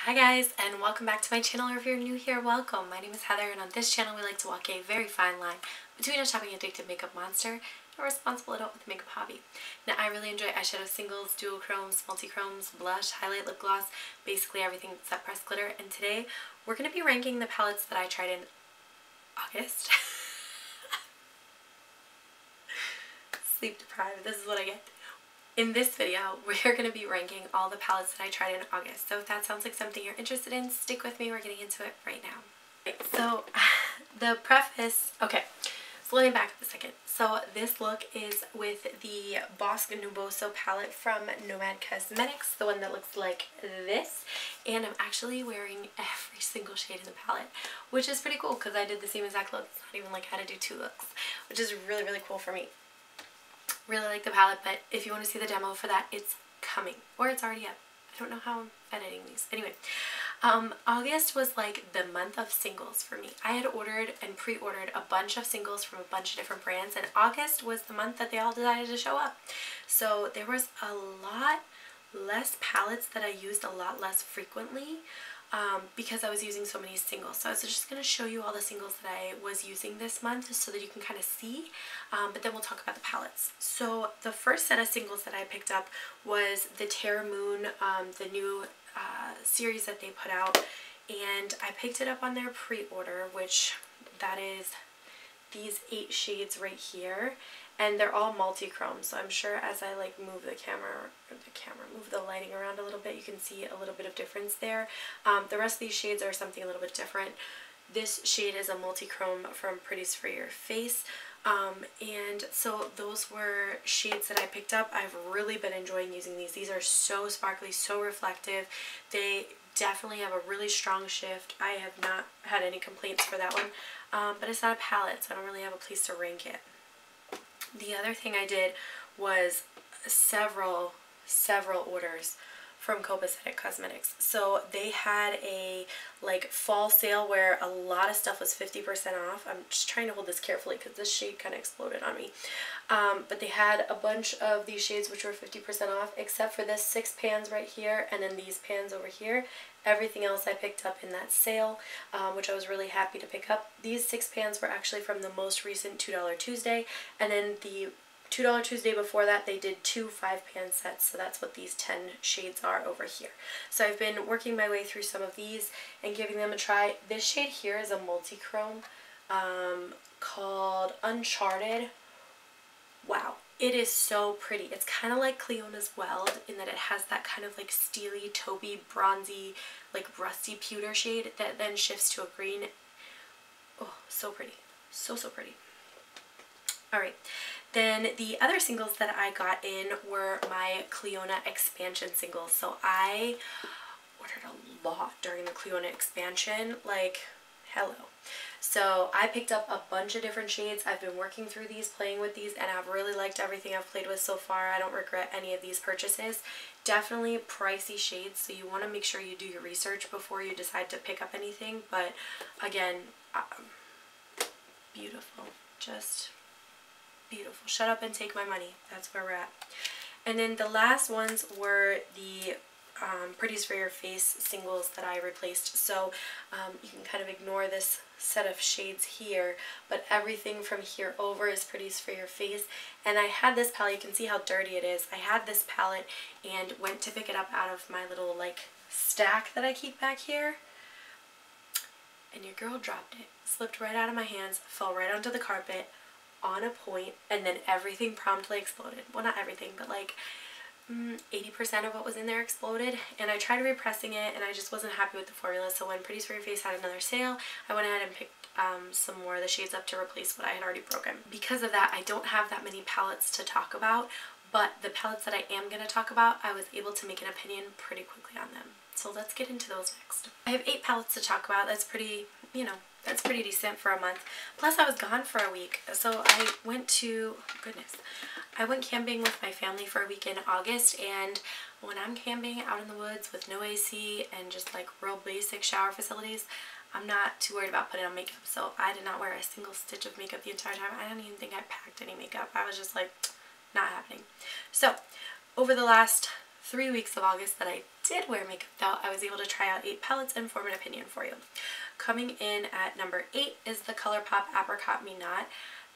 Hi guys, and welcome back to my channel, or if you're new here, welcome. My name is Heather, and on this channel we like to walk a very fine line between a shopping addicted makeup monster and a responsible adult with a makeup hobby. Now, I really enjoy eyeshadow singles, duochromes, multi-chromes, blush, highlight, lip gloss, basically everything except pressed glitter, and today we're going to be ranking the palettes that I tried in August. Sleep deprived, this is what I get. In this video, we're going to be ranking all the palettes that I tried in August. So if that sounds like something you're interested in, stick with me. We're getting into it right now. Okay, so the preface, okay, so let me back up a second. So this look is with the Bosque Nuboso palette from Nomad Cosmetics, the one that looks like this. And I'm actually wearing every single shade in the palette, which is pretty cool because I did the same exact look. It's not even like I had to do two looks, which is really, really cool for me. Really like the palette, but if you want to see the demo for that, it's coming, or it's already up. I don't know how I'm editing these. Anyway, August was like the month of singles for me. I had ordered and pre-ordered a bunch of singles from a bunch of different brands, and August was the month that they all decided to show up. So there was a lot less palettes that I used a lot less frequently, because I was using so many singles. So I was just going to show you all the singles that I was using this month so that you can kind of see, but then we'll talk about the palettes. So the first set of singles that I picked up was the Terra Moon, the new series that they put out, and I picked it up on their pre-order, which that is these 8 shades right here, and they're all multi-chrome, so I'm sure as I like move move the lighting around a little bit, you can see a little bit of difference there. The rest of these shades are something a little bit different. This shade is a multi-chrome from Pretties for Your Face, and so those were shades that I picked up. I've really been enjoying using these. These are so sparkly, so reflective. They definitely have a really strong shift. I have not had any complaints for that one, but it's not a palette, so I don't really have a place to rank it. The other thing I did was several orders from Copacetic Cosmetics. So they had a like fall sale where a lot of stuff was 50% off. I'm just trying to hold this carefully because this shade kind of exploded on me. But they had a bunch of these shades which were 50% off, except for this 6 pans right here and then these pans over here. Everything else I picked up in that sale, which I was really happy to pick up. These 6 pans were actually from the most recent $2 Tuesday, and then the $2 Tuesday before that they did 2 5-pan sets, so that's what these 10 shades are over here. So I've been working my way through some of these and giving them a try. This shade here is a multi-chrome called Uncharted. Wow. It is so pretty. It's kind of like Cleona's Weld in that it has that kind of like steely, taupey, bronzy, like rusty pewter shade that then shifts to a green. Oh, so pretty. So, so pretty. Alright, then the other singles that I got in were my Cleona expansion singles. So I ordered a lot during the Cleona expansion, like, hello. So I picked up a bunch of different shades. I've been working through these, playing with these, and I've really liked everything I've played with so far. I don't regret any of these purchases. Definitely pricey shades, so you want to make sure you do your research before you decide to pick up anything. But again, beautiful. Just beautiful. Shut up and take my money. That's where we're at. And then the last ones were the Pretties for Your Face singles that I replaced. So you can kind of ignore this set of shades here, but everything from here over is Pretties for Your Face. And I had this palette, you can see how dirty it is. I had this palette and went to pick it up out of my little like stack that I keep back here, and your girl dropped it. Slipped right out of my hands, fell right onto the carpet on a point, and then everything promptly exploded. Well, not everything, but like 80% of what was in there exploded, and I tried repressing it and I just wasn't happy with the formula. So when Pretties for Your Face had another sale, I went ahead and picked some more of the shades up to replace what I had already broken. Because of that, I don't have that many palettes to talk about, but the palettes that I am going to talk about, I was able to make an opinion pretty quickly on them. So let's get into those next. I have 8 palettes to talk about. That's pretty, you know, that's pretty decent for a month. Plus I was gone for a week, so I went to, I went camping with my family for a week in August, and when I'm camping out in the woods with no AC and just like real basic shower facilities, I'm not too worried about putting on makeup. So I did not wear a single stitch of makeup the entire time. I don't even think I packed any makeup. I was just like, not happening. So over the last 3 weeks of August that I did wear makeup though, I was able to try out 8 palettes and form an opinion for you. Coming in at number 8 is the Colourpop Apricot Me Not.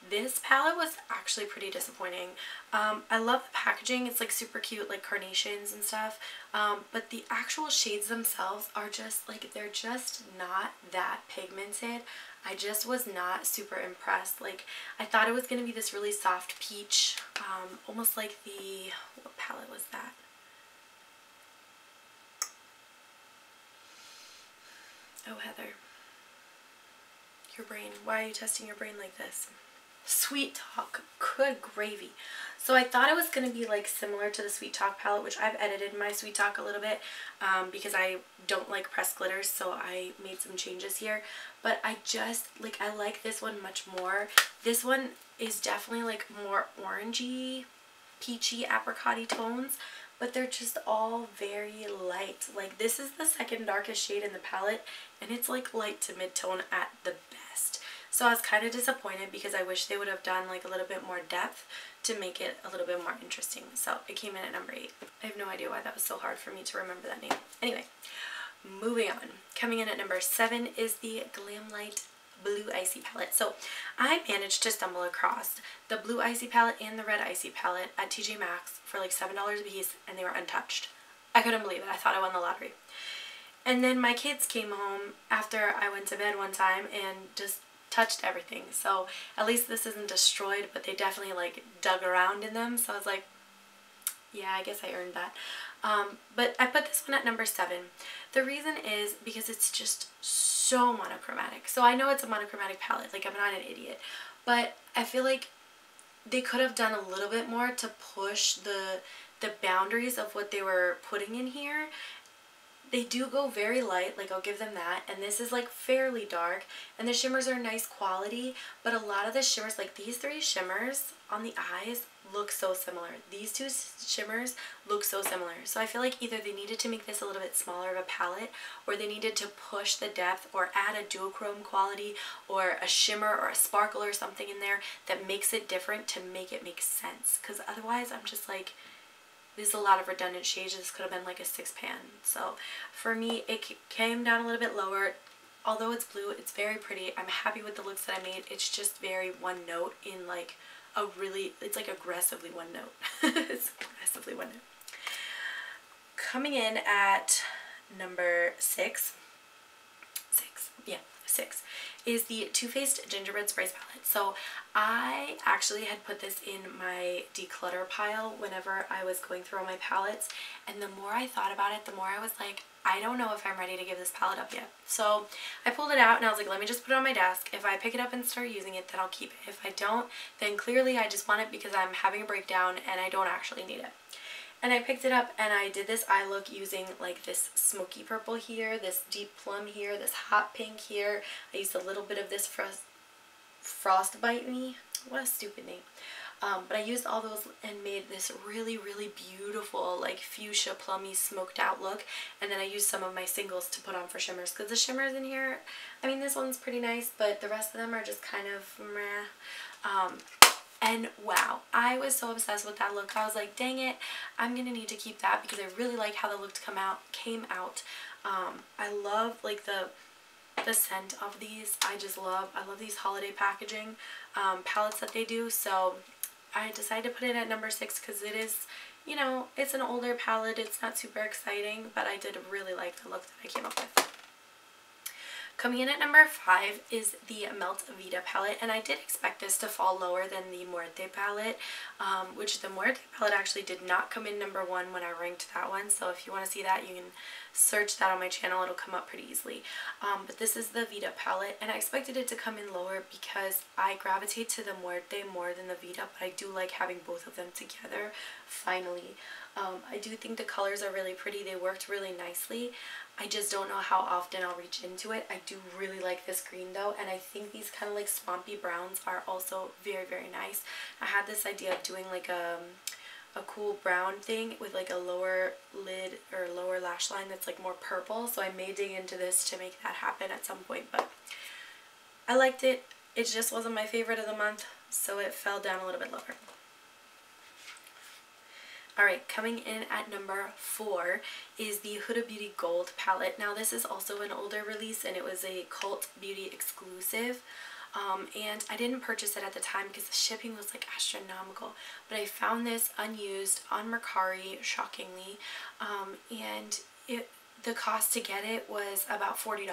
This palette was actually pretty disappointing. I love the packaging. It's like super cute, like carnations and stuff. But the actual shades themselves are just like, they're just not that pigmented. I just was not super impressed. Like, I thought it was going to be this really soft peach, almost like the, what palette was that? Oh, Heather. Your brain. Why are you testing your brain like this? Sweet Talk. Good gravy. So I thought it was going to be like similar to the Sweet Talk palette, which I've edited my Sweet Talk a little bit because I don't like pressed glitters, so I made some changes here. But I just, like, I like this one much more. This one is definitely like more orangey, peachy, apricot-y tones, but they're just all very light. Like, this is the second darkest shade in the palette, and it's like light to mid-tone at the best. So I was kind of disappointed because I wish they would have done like a little bit more depth to make it a little bit more interesting. So it came in at number 8. I have no idea why that was so hard for me to remember that name. Anyway, moving on. Coming in at number 7 is the Glam Light Blue Icy palette. So I managed to stumble across the Blue Icy palette and the Red Icy palette at TJ Maxx for like $7 a piece, and they were untouched. I couldn't believe it. I thought I won the lottery. And then my kids came home after I went to bed one time and just touched everything. So at least this isn't destroyed, but they definitely like dug around in them. So I was like, yeah, I guess I earned that. But I put this one at number 7. The reason is because it's just so monochromatic. So I know it's a monochromatic palette, like I'm not an idiot, but I feel like they could have done a little bit more to push the boundaries of what they were putting in here. They do go very light, like I'll give them that, and this is like fairly dark, and the shimmers are nice quality, but a lot of the shimmers, like these 3 shimmers on the eyes look so similar. These 2 shimmers look so similar. So I feel like either they needed to make this a little bit smaller of a palette, or they needed to push the depth or add a duochrome quality or a shimmer or a sparkle or something in there that makes it different to make it make sense. Because otherwise I'm just like, there's a lot of redundant shades. This could have been like a 6-pan. So for me, it came down a little bit lower. Although it's blue, it's very pretty. I'm happy with the looks that I made. It's just very one note in like a really, it's like aggressively one note. It's aggressively one note. Coming in at number 6. 6 is the Too Faced Gingerbread Sprays palette. So I actually had put this in my declutter pile whenever I was going through all my palettes, and the more I thought about it, the more I was like, I don't know if I'm ready to give this palette up yet. So I pulled it out and I was like, let me just put it on my desk. If I pick it up and start using it, then I'll keep it. If I don't, then clearly I just want it because I'm having a breakdown and I don't actually need it. And I picked it up and I did this eye look using like this smoky purple here, this deep plum here, this hot pink here. I used a little bit of this Frostbite Me. What a stupid name. But I used all those and made this really, really beautiful like fuchsia plummy smoked out look. And then I used some of my singles to put on for shimmers, because the shimmers in here, I mean, this one's pretty nice, but the rest of them are just kind of meh. And wow, I was so obsessed with that look. I was like, dang it, I'm gonna need to keep that because I really like how the look came out. I love like the scent of these. I love these holiday packaging palettes that they do. So I decided to put it at number 6 because it is, you know, it's an older palette. It's not super exciting, but I did really like the look that I came up with. Coming in at number 5 is the Meltveda palette, and I did expect this to fall lower than the Morphe palette, which the Morphe palette actually did not come in number 1 when I ranked that one, so if you want to see that, you can search that on my channel. It'll come up pretty easily. But this is the Veda palette, and I expected it to come in lower because I gravitate to the Morphe more than the Veda, but I do like having both of them together, finally. I do think the colors are really pretty. They worked really nicely. I just don't know how often I'll reach into it. I do really like this green though, and I think these kind of like swampy browns are also very, very nice. I had this idea of doing like a cool brown thing with like a lower lid or lower lash line that's like more purple, so I may dig into this to make that happen at some point, but I liked it. It just wasn't my favorite of the month, so it fell down a little bit lower. Alright, coming in at number 4 is the Huda Beauty Gold palette. Now this is also an older release and it was a Cult Beauty exclusive. And I didn't purchase it at the time because the shipping was like astronomical, but I found this unused on Mercari, shockingly, and the cost to get it was about $40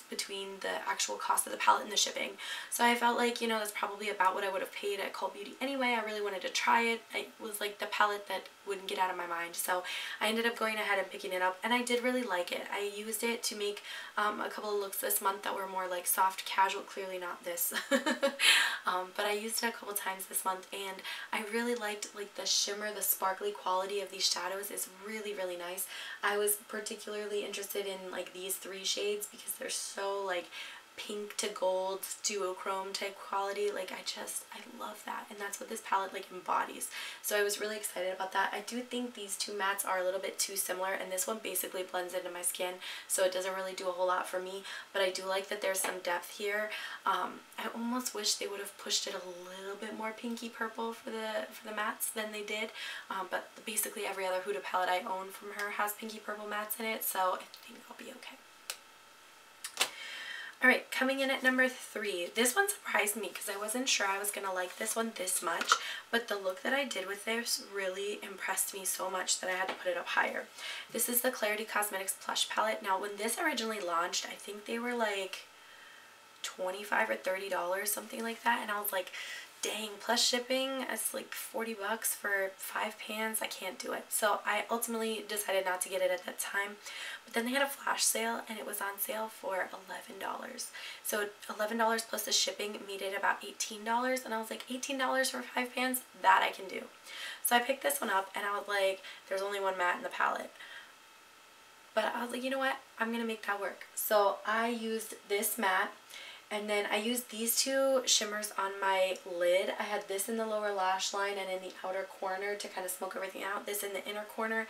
between the actual cost of the palette and the shipping. So I felt like, you know, that's probably about what I would have paid at Cult Beauty anyway. I really wanted to try it. It was like the palette that wouldn't get out of my mind. So I ended up going ahead and picking it up, and I did really like it. I used it to make a couple of looks this month that were more like soft casual, clearly not this. But I used it a couple times this month, and I really liked like the shimmer, the sparkly quality of these shadows is really, really nice. I was particularly interested in like these 3 shades because they're so like pink to gold duochrome type quality. Like I love that, and that's what this palette like embodies. So I was really excited about that. I do think these 2 mattes are a little bit too similar, and this one basically blends into my skin, so it doesn't really do a whole lot for me, but I do like that there's some depth here. I almost wish they would have pushed it a little bit more pinky purple for the mattes than they did, but basically every other Huda palette I own from her has pinky purple mattes in it, so I think I'll be okay. Alright, coming in at number 3. This one surprised me because I wasn't sure I was going to like this one this much, but the look that I did with this really impressed me so much that I had to put it up higher. This is the Clarity Cosmetics Plush Palette. Now, when this originally launched, I think they were like $25 or $30, something like that, and I was like, dang, plus shipping, it's like 40 bucks for 5 pans. I can't do it. So I ultimately decided not to get it at that time. But then they had a flash sale, and it was on sale for $11. So $11 plus the shipping made it about $18, and I was like, $18 for 5 pans? That I can do. So I picked this one up, and I was like, there's only one matte in the palette. But I was like, you know what? I'm going to make that work. So I used this matte. And then I used these 2 shimmers on my lid. I had this in the lower lash line and in the outer corner to kind of smoke everything out. This in the inner corner.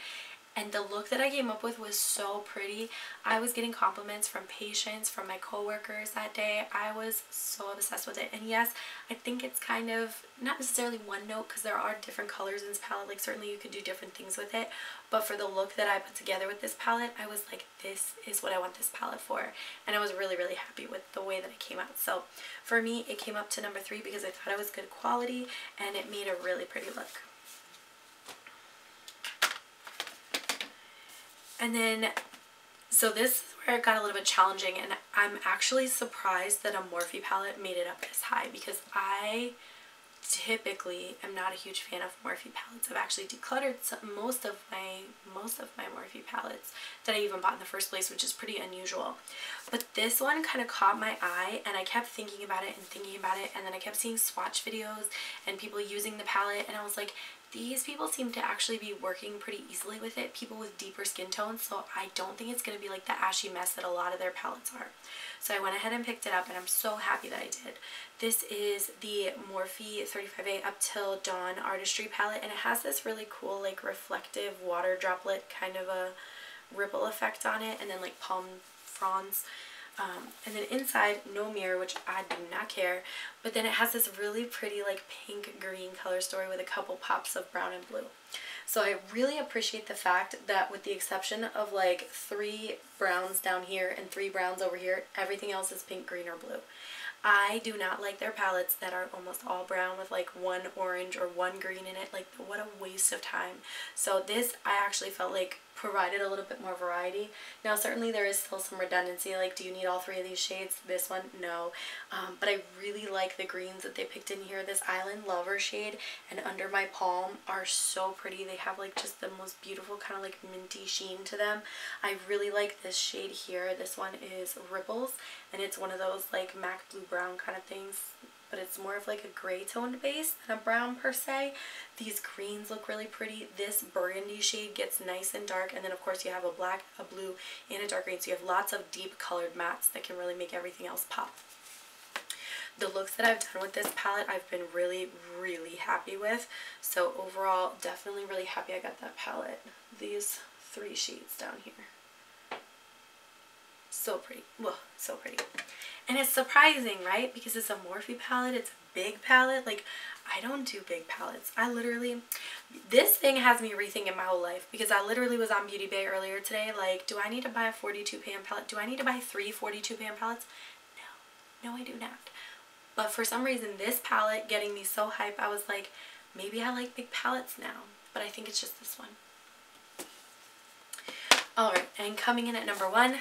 And the look that I came up with was so pretty. I was getting compliments from patients, from my coworkers that day. I was so obsessed with it. And yes, I think it's kind of not necessarily one note because there are different colors in this palette. Like certainly you could do different things with it. But for the look that I put together with this palette, I was like, this is what I want this palette for. And I was really, really happy with the way that it came out. So for me, it came up to number 3 because I thought it was good quality and it made a really pretty look. And then, so this is where it got a little bit challenging, and I'm actually surprised that a Morphe palette made it up this high because I typically am not a huge fan of Morphe palettes. I've actually decluttered most of my Morphe palettes that I even bought in the first place, which is pretty unusual. But this one kind of caught my eye, and I kept thinking about it and thinking about it, and then I kept seeing swatch videos and people using the palette, and I was like, these people seem to actually be working pretty easily with it, people with deeper skin tones, so I don't think it's going to be like the ashy mess that a lot of their palettes are. So I went ahead and picked it up, and I'm so happy that I did. This is the Morphe 35A Up Till Dawn Artistry palette, and it has this really cool like reflective water droplet kind of a ripple effect on it, and then like palm fronds. And then inside, no mirror, which I do not care, but then it has this really pretty like pink green color story with a couple pops of brown and blue. So I really appreciate the fact that with the exception of like 3 browns down here and 3 browns over here, everything else is pink, green, or blue. I do not like their palettes that are almost all brown with like 1 orange or 1 green in it. Like, what a waste of time. So this, I actually felt like provided a little bit more variety. Now certainly there is still some redundancy, like do you need all 3 of these shades? This one, no. But I really like the greens that they picked in here. This Island Lover shade and Under My Palm are so pretty. They have like just the most beautiful kind of like minty sheen to them. I really like this shade here. This one is Ripples, and it's one of those like MAC blue brown kind of things, but it's more of like a gray toned base than a brown per se. These greens look really pretty. This burgundy shade gets nice and dark, and then of course you have a black, a blue, and a dark green, so you have lots of deep colored mattes that can really make everything else pop. The looks that I've done with this palette I've been really, really happy with. So overall, definitely really happy I got that palette. These 3 shades down here. So pretty. Whoa, so pretty. And it's surprising, right? Because it's a Morphe palette. It's a big palette. Like, I don't do big palettes. This thing has me rethinking my whole life, because I literally was on Beauty Bay earlier today. Like, do I need to buy a 42 pan palette? Do I need to buy 3 42 pan palettes? No. No, I do not. But for some reason, this palette getting me so hype, I was like, maybe I like big palettes now. But I think it's just this one. Alright, and coming in at number 1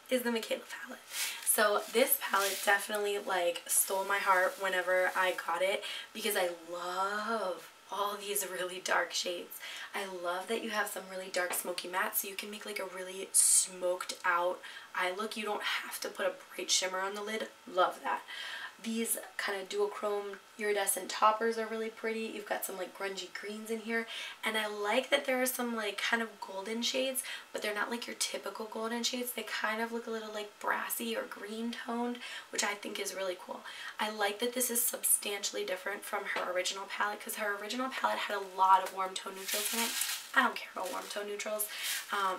is the Michaela palette. So this palette definitely like stole my heart whenever I got it, because I love all these really dark shades. I love that you have some really dark smoky matte, so you can make like a really smoked out eye look. You don't have to put a bright shimmer on the lid. Love that. These kind of duochrome iridescent toppers are really pretty. You've got some like grungy greens in here, and I like that there are some like kind of golden shades, but they're not like your typical golden shades. They kind of look a little like brassy or green toned, which I think is really cool. I like that this is substantially different from her original palette, because her original palette had a lot of warm tone neutrals in it. I don't care about warm tone neutrals,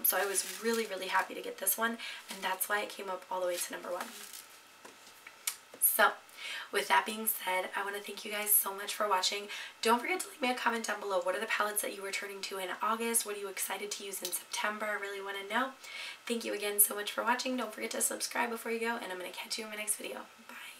so I was really happy to get this one, and that's why it came up all the way to number 1. So, with that being said, I want to thank you guys so much for watching. Don't forget to leave me a comment down below. What are the palettes that you were turning to in August? What are you excited to use in September? I really want to know. Thank you again so much for watching. Don't forget to subscribe before you go, and I'm going to catch you in my next video. Bye.